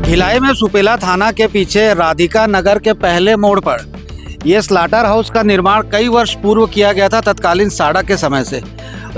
भिलाई में सुपेला थाना के पीछे राधिका नगर के पहले मोड़ पर यह स्लाटर हाउस का निर्माण कई वर्ष पूर्व किया गया था तत्कालीन साड़ा के समय से।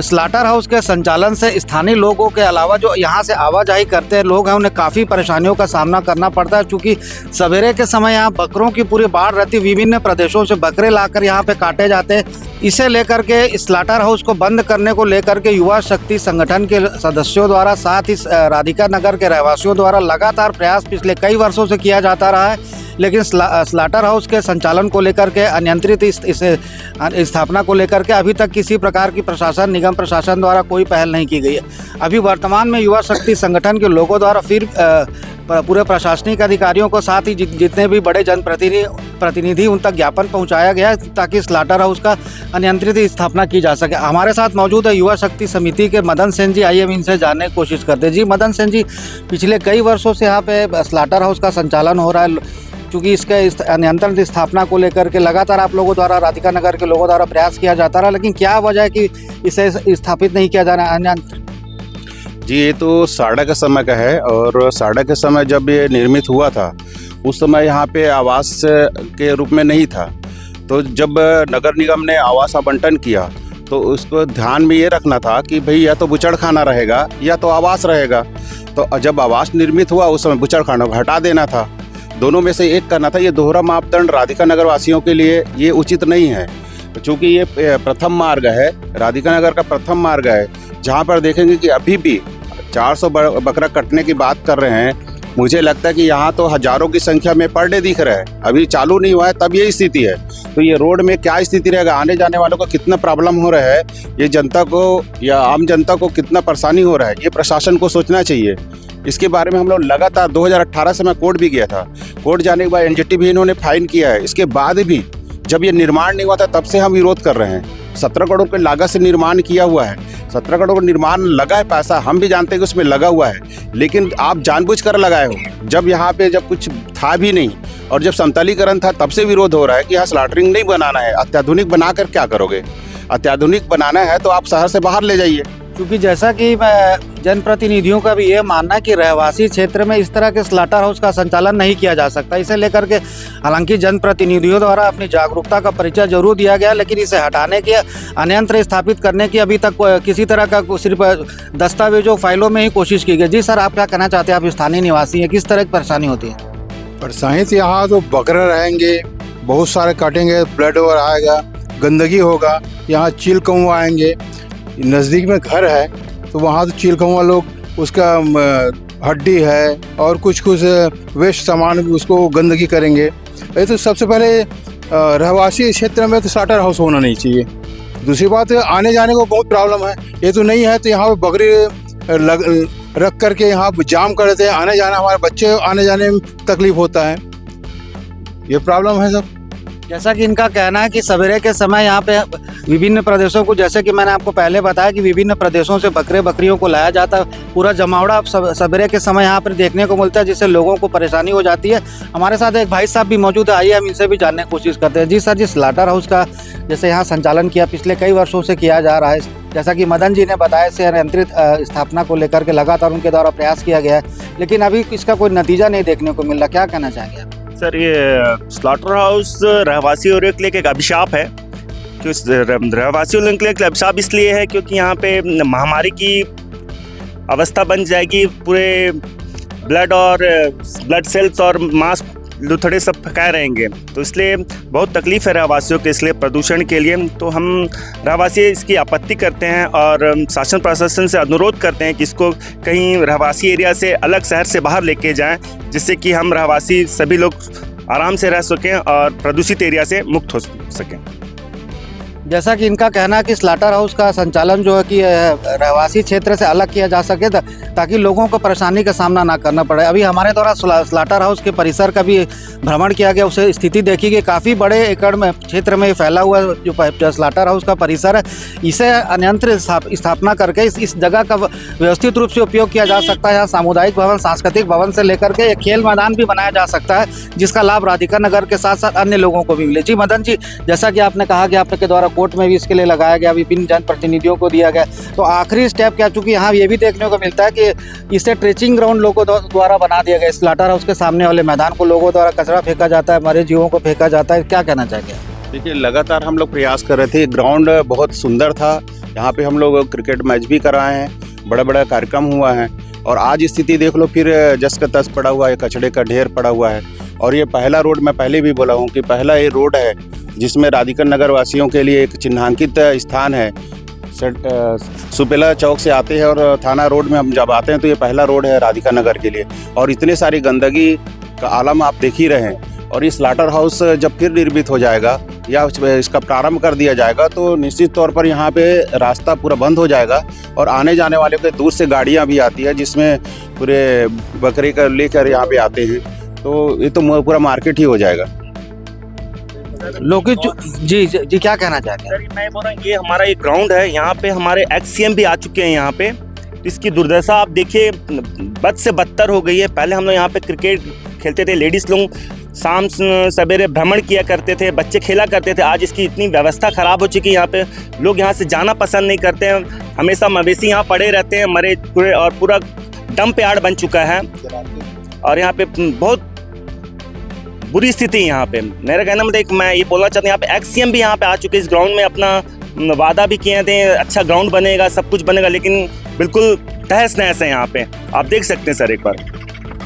स्लाटर हाउस के संचालन से स्थानीय लोगों के अलावा जो यहाँ से आवाजाही करते हैं लोग हैं उन्हें काफ़ी परेशानियों का सामना करना पड़ता है, क्योंकि सवेरे के समय यहाँ बकरों की पूरी बाढ़ रहती, विभिन्न प्रदेशों से बकरे लाकर यहाँ पे काटे जाते हैं। इसे लेकर के स्लाटर हाउस को बंद करने को लेकर के युवा शक्ति संगठन के सदस्यों द्वारा साथ ही राधिका नगर के रहवासियों द्वारा लगातार प्रयास पिछले कई वर्षों से किया जाता रहा है, लेकिन स्लाटर हाउस के संचालन को लेकर के अनियंत्रित इस स्थापना को लेकर के अभी तक किसी प्रकार की प्रशासन निगम प्रशासन द्वारा कोई पहल नहीं की गई है। अभी वर्तमान में युवा शक्ति संगठन के लोगों द्वारा फिर पूरे प्रशासनिक अधिकारियों को साथ ही जितने भी बड़े जनप्रतिनिधि उन तक ज्ञापन पहुंचाया गया है ताकि स्लाटर हाउस का अनियंत्रित स्थापना की जा सके। हमारे साथ मौजूद है युवा शक्ति समिति के मदन सेन जी। आइए हम इनसे जानने की कोशिश करते हैं। जी मदन सेन जी, पिछले कई वर्षों से यहाँ पे स्लाटर हाउस का संचालन हो रहा है, क्योंकि इसके नियंत्रण स्थापना को लेकर के लगातार आप लोगों द्वारा राधिका नगर के लोगों द्वारा प्रयास किया जाता रहा, लेकिन क्या वजह है कि इसे स्थापित नहीं किया जा रहा है? जी, ये तो साड़ा का समय का है और साड़ा के समय जब ये निर्मित हुआ था उस समय यहाँ पे आवास के रूप में नहीं था। तो जब नगर निगम ने आवास आवंटन किया तो उसको ध्यान में ये रखना था कि भाई या तो बुचड़खाना रहेगा या तो आवास रहेगा। तो जब आवास निर्मित हुआ उस समय बुचड़खाना को हटा देना था, दोनों में से एक करना था। ये दोहरा मापदंड राधिका नगर वासियों के लिए ये उचित नहीं है, क्योंकि ये प्रथम मार्ग है, राधिका नगर का प्रथम मार्ग है, जहाँ पर देखेंगे कि अभी भी 400 बकरा कटने की बात कर रहे हैं। मुझे लगता है कि यहाँ तो हजारों की संख्या में पर डे दिख रहा है, अभी चालू नहीं हुआ है तब ये स्थिति है। तो ये रोड में क्या स्थिति रहेगा, आने जाने वालों को कितना प्रॉब्लम हो रहा है, ये जनता को या आम जनता को कितना परेशानी हो रहा है, ये प्रशासन को सोचना चाहिए। इसके बारे में हम लोग लगातार 2018 से मैं कोर्ट भी गया था। कोर्ट जाने के बाद एनजीटी भी इन्होंने फाइन किया है। इसके बाद भी जब ये निर्माण नहीं हुआ था तब से हम विरोध कर रहे हैं। 17 करोड़ के लागत से निर्माण किया हुआ है, 17 करोड़ निर्माण लगा है, पैसा हम भी जानते हैं कि उसमें लगा हुआ है, लेकिन आप जानबूझकर लगाए हो। जब यहाँ पे जब कुछ था भी नहीं और जब समतलीकरण था तब से विरोध हो रहा है कि यहाँ स्लाटरिंग नहीं बनाना है। अत्याधुनिक बनाकर क्या करोगे? अत्याधुनिक बनाना है तो आप शहर से बाहर ले जाइए। क्योंकि जैसा कि जनप्रतिनिधियों का भी ये मानना है कि रहवासी क्षेत्र में इस तरह के स्लाटर हाउस का संचालन नहीं किया जा सकता। इसे लेकर के हालांकि जनप्रतिनिधियों द्वारा अपनी जागरूकता का परिचय जरूर दिया गया, लेकिन इसे हटाने के अन्यंत्र स्थापित करने की अभी तक किसी तरह का सिर्फ दस्तावेजों फाइलों में ही कोशिश की गई। जी सर, आप क्या कहना चाहते हैं? आप स्थानीय निवासी हैं, किस तरह की परेशानी होती है? परेशानी तो यहाँ तो बकरे रहेंगे, बहुत सारे काटेंगे, ब्लड और आएगा, गंदगी होगा, यहाँ चील कौवा आएंगे। नज़दीक में घर है तो वहाँ तो चील कौवा लोग उसका हड्डी है और कुछ वेस्ट सामान उसको गंदगी करेंगे। ये तो सबसे पहले रहवासी क्षेत्र में तो स्लाटर हाउस होना नहीं चाहिए। दूसरी बात आने जाने को बहुत प्रॉब्लम है। ये तो नहीं है तो यहाँ पे बकरी रख करके यहाँ जाम कर देते हैं, आने जाना हमारे बच्चे आने जाने में तकलीफ होता है। ये प्रॉब्लम है सब। जैसा कि इनका कहना है कि सवेरे के समय यहाँ पे विभिन्न प्रदेशों को, जैसे कि मैंने आपको पहले बताया कि विभिन्न प्रदेशों से बकरियों को लाया जाता है, पूरा जमावड़ा सवेरे के समय यहाँ पर देखने को मिलता है, जिससे लोगों को परेशानी हो जाती है। हमारे साथ एक भाई साहब भी मौजूद है, आइए हम इनसे भी जानने की कोशिश करते हैं। जी सर, जी स्लाटर हाउस का जैसे यहाँ संचालन किया पिछले कई वर्षों से किया जा रहा है, जैसा कि मदन जी ने बताया, इसे अनियंत्रित स्थापना को लेकर के लगातार उनके द्वारा प्रयास किया गया है, लेकिन अभी इसका कोई नतीजा नहीं देखने को मिल रहा। क्या कहना चाहेंगे आप? सर, ये स्लाटर हाउस रहवासियों के लिए एक अभिशाप है। रहवासियों के लिए अभिशाप इसलिए है क्योंकि यहाँ पे महामारी की अवस्था बन जाएगी, पूरे ब्लड सेल्स और मांस लुथड़े सब फैलाए रहेंगे, तो इसलिए बहुत तकलीफ है रहवासियों के, इसलिए प्रदूषण के लिए। तो हम रहवासी इसकी आपत्ति करते हैं और शासन प्रशासन से अनुरोध करते हैं कि इसको कहीं रहवासी एरिया से अलग शहर से बाहर लेके जाएं, जिससे कि हम रहवासी सभी लोग आराम से रह सकें और प्रदूषित एरिया से मुक्त हो सकें। जैसा कि इनका कहना है कि स्लाटर हाउस का संचालन जो है कि रहवासी क्षेत्र से अलग किया जा सके ताकि लोगों को परेशानी का सामना ना करना पड़े। अभी हमारे द्वारा स्लाटर हाउस के परिसर का भी भ्रमण किया गया, उसे स्थिति देखी गई। काफ़ी बड़े एकड़ में क्षेत्र में फैला हुआ जो स्लाटर हाउस का परिसर है, इसे अन्यंत्र स्थापना करके इस जगह का व्यवस्थित रूप से उपयोग किया जा सकता है। यहाँ सामुदायिक भवन, सांस्कृतिक भवन से लेकर के एक खेल मैदान भी बनाया जा सकता है, जिसका लाभ राधिका नगर के साथ साथ अन्य लोगों को भी मिले। जी मदन जी, जैसा कि आपने कहा कि आपके द्वारा एयरपोर्ट में भी इसके लिए लगाया गया, विभिन्न जनप्रतिनिधियों को दिया गया। तो आखिरी स्टेप क्या, चूँकि यहाँ ये भी देखने को मिलता है कि इसे ट्रेचिंग ग्राउंड लोगों द्वारा बना दिया गया। स्लाटर हाउस के सामने वाले मैदान को लोगों द्वारा कचरा फेंका जाता है, मरे जीवों को फेंका जाता है, क्या कहना चाहेंगे? देखिए, लगातार हम लोग प्रयास कर रहे थे। ग्राउंड बहुत सुंदर था, यहाँ पे हम लोग क्रिकेट मैच भी कराए हैं, बड़ा बड़ा कार्यक्रम हुआ है। और आज स्थिति देख लो, फिर जस का तस पड़ा हुआ है, कचड़े का ढेर पड़ा हुआ है। और ये पहला रोड, मैं पहले भी बोला हूँ कि पहला ये रोड है जिसमें राधिका नगर वासियों के लिए एक चिन्हांकित स्थान है। सुपेला चौक से आते हैं और थाना रोड में हम जब आते हैं तो ये पहला रोड है राधिका नगर के लिए। और इतने सारी गंदगी का आलम आप देख ही रहे हैं। और ये स्लाटर हाउस जब फिर निर्मित हो जाएगा या इसका प्रारंभ कर दिया जाएगा तो निश्चित तौर पर यहाँ पे रास्ता पूरा बंद हो जाएगा और आने जाने वाले के दूर से गाड़ियाँ भी आती है, जिसमें पूरे बकरी का लेकर यहाँ पे आते हैं। तो ये तो पूरा मार्केट ही हो जाएगा। लोकी जी जी क्या कहना चाहते हैं? सर, मैं बोल रहा हूँ, ये हमारा एक ग्राउंड है, यहाँ पे हमारे एक्स-सीएम भी आ चुके हैं यहाँ पे। तो इसकी दुर्दशा आप देखिए, बद से बदतर हो गई है। पहले हम लोग यहाँ पे क्रिकेट खेलते थे, लेडीज़ लोग शाम सवेरे भ्रमण किया करते थे, बच्चे खेला करते थे। आज इसकी इतनी व्यवस्था ख़राब हो चुकी है, यहाँ पे लोग यहाँ से जाना पसंद नहीं करते हैं। हमेशा मवेशी यहाँ पड़े रहते हैं, मरे पूरे, और पूरा डंप यार्ड बन चुका है। और यहाँ पे बहुत बुरी स्थिति है यहाँ पे। मेरा कहना मतलब मैं ये बोलना चाहता हूँ, यहाँ पे एक्स-सीएम भी यहाँ पे आ चुके हैं। इस ग्राउंड में अपना वादा भी किए थे, अच्छा ग्राउंड बनेगा, सब कुछ बनेगा, लेकिन बिल्कुल तहस नहस है यहाँ पे। आप देख सकते हैं सर एक बार।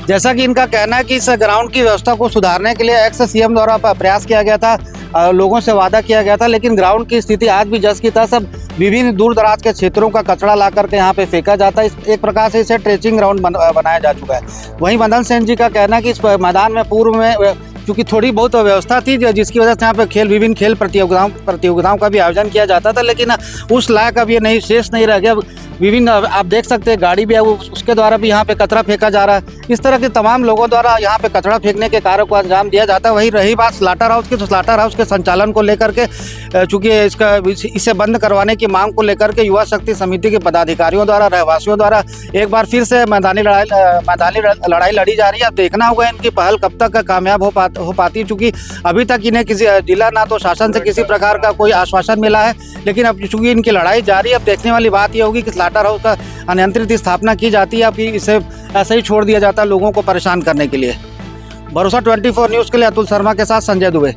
जैसा कि इनका कहना है कि इस ग्राउंड की व्यवस्था को सुधारने के लिए एक्स-सीएम द्वारा प्रयास किया गया था, लोगों से वादा किया गया था, लेकिन ग्राउंड की स्थिति आज भी जस की तस। सब विभिन्न दूर दराज के क्षेत्रों का कचरा ला करके यहाँ पे फेंका जाता है। एक प्रकार से इसे ट्रेचिंग ग्राउंड बनाया जा चुका है। वहीं मदन सेन जी का कहना है कि इस मैदान में पूर्व में क्योंकि थोड़ी बहुत व्यवस्था थी, जिसकी वजह से यहाँ पे विभिन्न खेल प्रतियोगिताओं का भी आयोजन किया जाता था, लेकिन उस लायक अब ये नहीं, शेष नहीं रह गया। विभिन्न आप देख सकते हैं गाड़ी भी है, उसके द्वारा भी यहाँ पे कचरा फेंका जा रहा है। इस तरह के तमाम लोगों द्वारा यहाँ पे कचरा फेंकने के कार्य को अंजाम दिया जाता है। वही रही बात स्लाटर हाउस की, तो स्लाटर हाउस के संचालन को लेकर के चूँकि इसे बंद करवाने की मांग को लेकर के युवा शक्ति समिति के पदाधिकारियों द्वारा, रहवासियों द्वारा एक बार फिर से मैदानी लड़ाई लड़ी जा रही है। अब देखना होगा इनकी पहल कब तक कामयाब हो पाती है, चूँकि अभी तक इन्हें किसी जिला ना तो शासन से किसी प्रकार का कोई आश्वासन मिला है, लेकिन अब चूँकि इनकी लड़ाई जारी है। अब देखने वाली बात यह होगी कि स्लाटर हाउस का अनियंत्रित स्थापना की जाती है या फिर इसे ऐसे ही छोड़ दिया जाता है लोगों को परेशान करने के लिए। भरोसा 24 न्यूज़ के लिए अतुल शर्मा के साथ संजय दुबे।